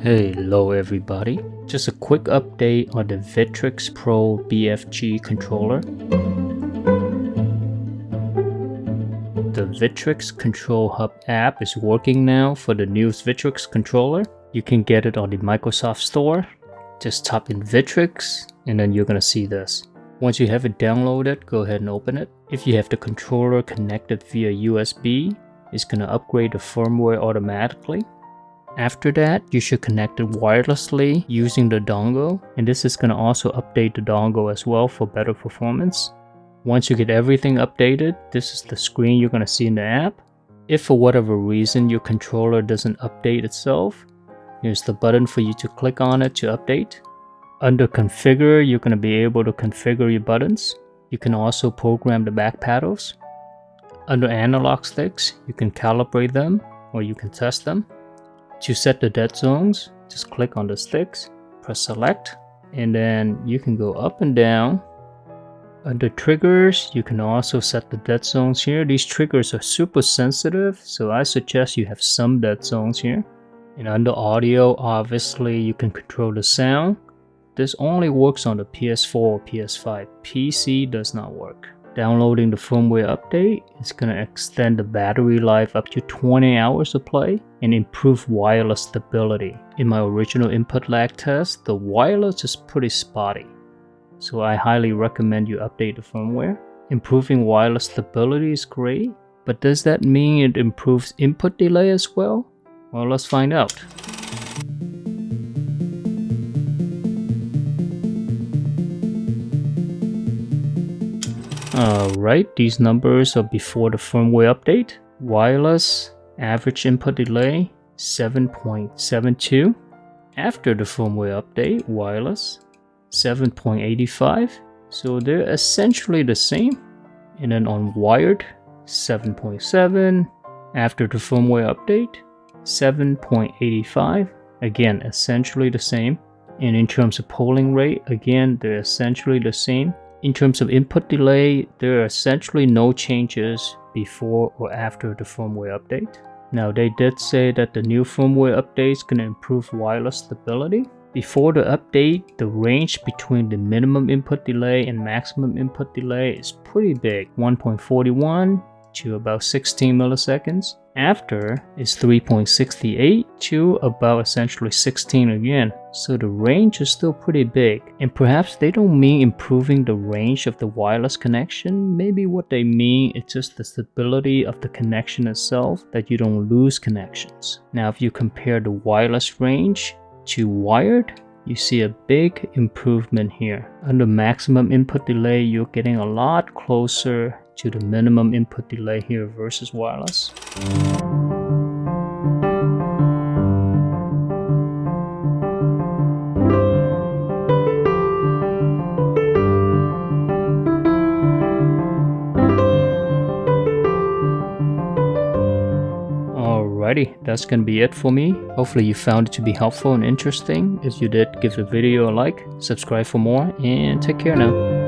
Hello everybody, just a quick update on the Victrix Pro BFG controller. The Victrix Control Hub app is working now for the new Victrix controller. You can get it on the Microsoft Store. Just type in Victrix and then you're gonna see this. Once you have it downloaded, go ahead and open it. If you have the controller connected via USB, it's gonna upgrade the firmware automatically. After that, you should connect it wirelessly using the dongle, and this is going to also update the dongle as well for better performance. Once you get everything updated, this is the screen you're going to see in the app. If for whatever reason your controller doesn't update itself, here's the button for you to click on it to update. Under configure, you're going to be able to configure your buttons. You can also program the back paddles. Under analog sticks, you can calibrate them or you can test them. To set the dead zones, just click on the sticks, press select, and then you can go up and down. Under triggers, you can also set the dead zones here. These triggers are super sensitive, so I suggest you have some dead zones here. And under audio, obviously you can control the sound. This only works on the PS4 or PS5. PC does not work. Downloading the firmware update is going to extend the battery life up to 20 hours of play and improve wireless stability. In my original input lag test, the wireless is pretty spotty, so I highly recommend you update the firmware. Improving wireless stability is great, but does that mean it improves input delay as well? Well, let's find out. Alright, these numbers are before the firmware update. Wireless average input delay 7.72. After the firmware update, wireless 7.85. So they're essentially the same. And then on wired 7.7. After the firmware update 7.85. Again, essentially the same. And in terms of polling rate, again, they're essentially the same. In terms of input delay, there are essentially no changes before or after the firmware update. Now, they did say that the new firmware update is going to improve wireless stability. Before the update, the range between the minimum input delay and maximum input delay is pretty big, 1.41 to about 16 milliseconds. After is 3.68 to about essentially 16 again. So the range is still pretty big. And perhaps they don't mean improving the range of the wireless connection. Maybe what they mean is just the stability of the connection itself, that you don't lose connections. Now if you compare the wireless range to wired, you see a big improvement here. Under maximum input delay, you're getting a lot closer to the minimum input delay here versus wireless. Alrighty, that's gonna be it for me. Hopefully you found it to be helpful and interesting. If you did, give the video a like, subscribe for more, and take care now.